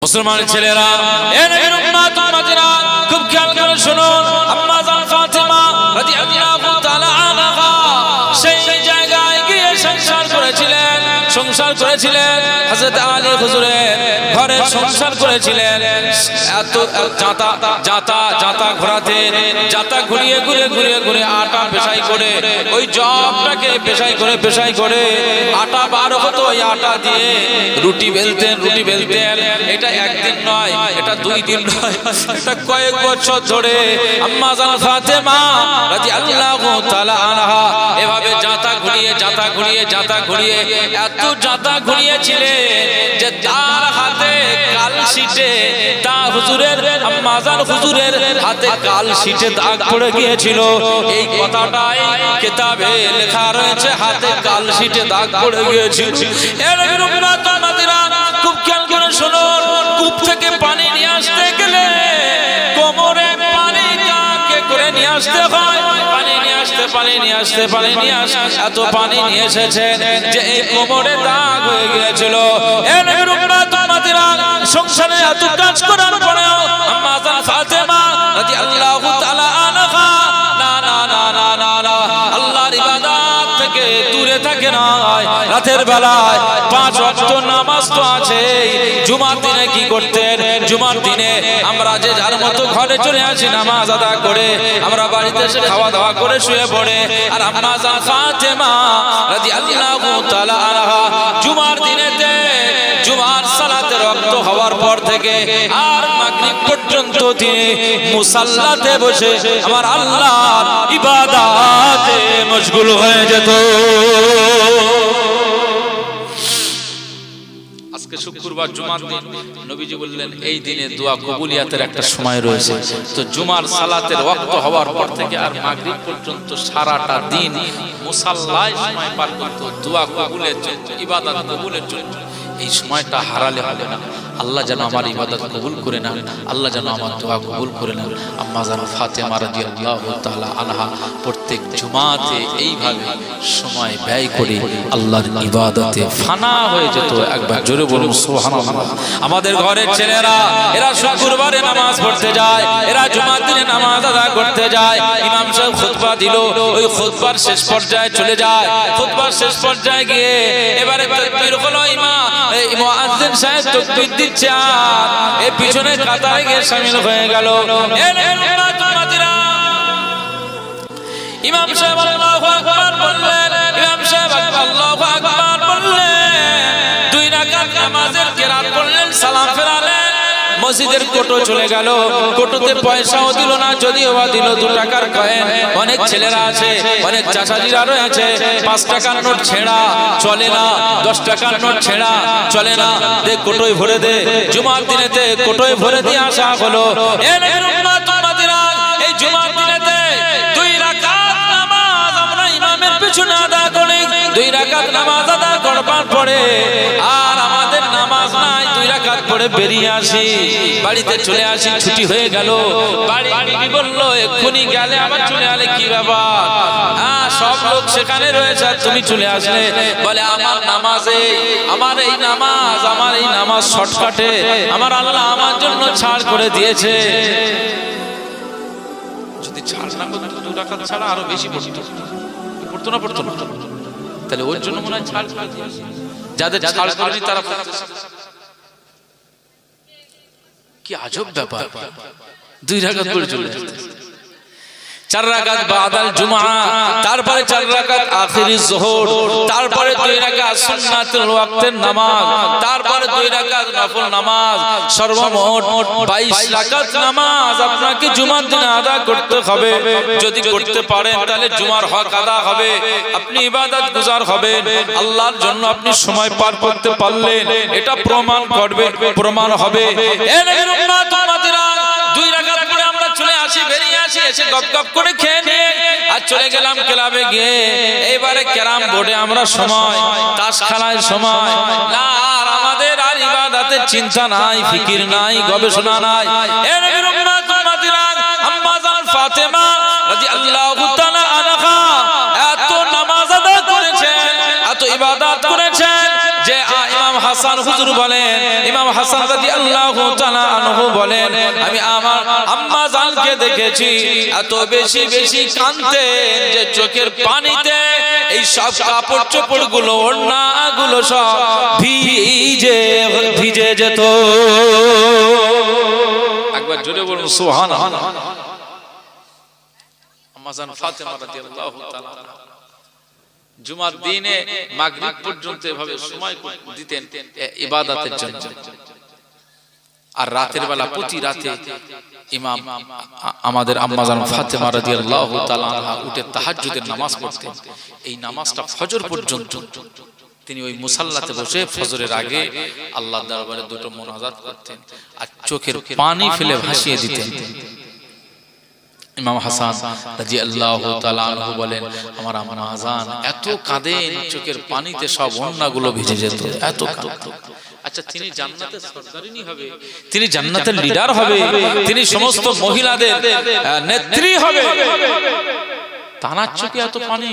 মুসলমানের ছেলেরা, এ নবীর উম্মত উম্মতিরা, খুব খেয়াল করে শুনুন। আম্মা জান ফাতেমা রাদিয়াল্লাহু তাআলা আনহা সেই জায়গায় গিয়ে সংসার করেছিলেন হযরত আলী হুজুরের ঘরে সংসার করেছিলেন। এত জাতা ঘোরাতেন, জাতা ঘুরিয়ে ঘুরিয়ে আটা পেশাই করে, ওই জবটাকে পেশাই করে আটা বার হতো। ওই আটা দিয়ে রুটি বেলতেন। এটা একদিন নয়, এটা 2 দিন নয়, এটা কয়েক বছর ধরে আম্মা জান ফাতেমা রাদিয়াল্লাহু তাআলা আনহা এভাবে জাতা ঘুরিয়ে এত জাতা ঘুরিয়েছিলেন যে তার হাতে কালশিটে আম্মা জান হুজুরের হাতে কালশিটে দাগ পড়ে গিয়েছিল। এই কথাটাই কিতাবে লেখা রয়েছে, হাতে কালশিটে দাগ পড়ে গিয়েছিল। এর উম্মত উম্মতিরা, খুব খেয়াল করে শুনুন। কূপ থেকে পানি নিয়ে আসতে গেলে কোমরে পানি কাকে করে নিয়ে আসতে হয়। পানি নিয়ে আসতে এত পানি নিয়ে এসেছেন যে এই কোমরে দাগ হয়ে গিয়েছিল। এর উম্মত উম্মতিরা, সংসারে এত কাজ করার পরেও আম্মা জান ফাতেমা রাদিয়াল্লাহু তাআলা আনহা না আল্লাহর ইবাদত থেকে দূরে থাকে না। রাতের বেলায় 5 ওয়াক্ত নামাজ তো আছে। জুমার দিনে কি করতেন? জুমার দিনে আমরা যে যার মতো ঘরে চলে আসি নামাজ আদা করে, আমরা বাড়িতে এসে খাওয়া দাওয়া করে শুয়ে পড়ে। আর আম্মা জান ফাতেমা রাদিয়াল্লাহু তাআলা আনহা জুমার দিনেতে জুমার সালাতে রক্ত হওয়ার পর থেকে আর মাগরিব পর্যন্ত তিনি মুসাল্লাতে বসে আমার আল্লাহর ইবাদতে মশগুল হয়ে যেত। আজকে শুক্রবার জুমার দিন, নবীজি বললেন এই দিনে দোয়া কবুলিয়াতের একটা সময় রয়েছে। তো জুমার সালাতের ওয়াক্ত হওয়ার পর থেকে আর মাগরিব পর্যন্ত সারাটা দিন মুসাল্লায় সময় পার করত দোয়া কবুলের জন্য, ইবাদত কবুলের জন্য। এই সময়টা হারালে হবে না। আল্লাহ যেন আমার ইবাদত কবুল করে নেন, আল্লাহ যেন আমার দোয়া কবুল করে নেন। আম্মা জান ফাতেমা রাদিয়াল্লাহু তাআলা আনহা প্রত্যেক জুমাতে এইভাবে সময় ব্যয় করে আল্লাহর ইবাদতে ফানা হয়ে যেত। একবার জোরে বলুন সুবহানাল্লাহ। আমাদের ঘরের ছেলেরা, এরা শুক্রবারে নামাজ পড়তে যায়, এরা জুমার দিনে নামাজ আদা করতে যায়। ইমাম সাহেব খুতবা দিল, ওই খুতবার শেষ পর্যায়ে চলে যায়। খুতবার শেষ পর্যায়ে গিয়ে এবারে তাকবীর হলো, মুয়াজ্জিন সাহেব তাকবীর দিচ্ছে, আর এই পিছনে কাতারে গিয়ে শামিল হয়ে গেল। ইমাম সাহেব আল্লাহু আকবার বললেন, ইমাম সাহেব আল্লাহু আকবার বললেন, 2 রাকাত নামাজের কিরাত পড়লেন, সালাম ফেরালেন। মসজিদের কোটো চলে গেল, কোটোতে পয়সাও দিল না, যদিও বা দিল 2 টাকার কয়েন। অনেক ছেলেরা আছে, অনেক চাচাজিরা রয়েছে, 5 টাকার নোট ছেঁড়া চলে না, 10 টাকার নোট ছেঁড়া চলে না, দে কোটোয় ভরে দে। জুমার দিনেতে কোটোয় ভরে দিয়ে আসা হলো। এই জুমার দিনেতে 2 রাকাত নামাজ আমরা ইমামের পিছনে আদা করি। 2 রাকাত নামাজ আদা করবার পরে আর আমাদের নামাজ নাই, 2 রাকাত পড়ে বেরিয়ে আসি, বাড়িতে চলে আসি। ছুটি হয়ে গেল, বাড়ি বিবি বলল এক্ষুনি গেলে আবার চলে আলে কি ব্যাপার? সব লোক সেখানে রয়েছে, তুমি চলে আসলে। বলে আমার নামাজে, আমার এই নামাজ শর্টকাটে আমার আল্লাহ আমার জন্য ছাড় করে দিয়েছে। যদি ছাড় না করতো 2 রাকাত ছাড়া আরো বেশি পড়তো না। তাহলে ওর জন্য মনে হয় ছাড় করে দিয়েছে। যাদের ছাড় করেনি তারা কি আজব ব্যাপার। 2 রাকাত পড়ে চলে আসছে। 4 রাকাত বাদাল জুমআ, তারপরে 4 রাকাত আখিরি যোহর, তারপরে 2 রাকাত সুন্নাতুল ওয়াক্তের নামাজ, তারপরে 2 রাকাত নফল নামাজ। সর্বমোট 22 রাকাত নামাজ আপনাকে জুমার দিনে আদা করতে হবে। যদি করতে পারেন তাহলে জুমার হক আদা হবে, আপনি ইবাদত গুজার হবেন, আল্লাহর জন্য আপনি সময় পার করতে পারলেন, এটা প্রমাণ হবে। এর উম্মত উম্মতিরা, 2 রাকাত পরে আমরা চলে আসি, বেরিয়ে আসি, এসে গপ করে খেয়ে নিয়ে আর চলে গেলাম ক্লাবে গিয়ে। এইবারে ক্যারাম বোর্ডে আমরা সময়, তাস খেলায় সময় না, আর আমাদের আর ইবাদতের চিন্তা নাই, ফিকির নাই, গবেষণা নাই। এর উম্মত উম্মতিরা, আম্মা জান ফাতেমা রাদিয়াল্লাহু তাআলা আনহা এত নামাজ আদা করেছেন, এত ইবাদত করেছেন যে ইমাম হাসান হাসান হুজুর বলেন, ইমাম হাসান রাদিয়াল্লাহু তাআলা আনহু বলেন, আমি আমার আম্মা জানকে দেখেছি এত বেশি বেশি কাঁদতেন যে চোখের পানিতে এই সব কাপড় চোপড় গুলো ওড়নাগুলো সব ভিজে ভিজে যেত। একবার জোরে বলুন সুবহানাল্লাহ। আম্মা জান ফাতেমা রাদিয়াল্লাহু তাআলা জুমার দিনে মাগরিব পর্যন্ত এভাবে সময় দিতেন ইবাদতের জন্য, আর রাতের বেলা প্রতি রাতে ইমাম আমাদের আম্মা জান ফাতেমা রাদিয়াল্লাহু তাআলা আনহা উঠে তাহাজ্জুদের নামাজ পড়তেন। এই নামাজটা ফজর পর্যন্ত তিনি ওই মুসাল্লাতে বসে ফজরের আগে আল্লাহর দরবারে দুটো মুনাজাত করতেন আর চোখের পানি ফেলে ভাসিয়ে দিতেন। ইমাম হাসান রাদিয়াল্লাহু তাআলা আনহু বলেন, আমার আম্মা জান এত কাঁদেন চোখের পানিতে সব ওড়নাগুলো ভিজে যেত, এত কাঁদতেন। আচ্ছা, তিনি জান্নাতের সরদারিনী হবে, তিনি জান্নাতের লিডার হবে, তিনি সমস্ত মহিলাদের নেত্রী হবে, তার চোখে এত পানি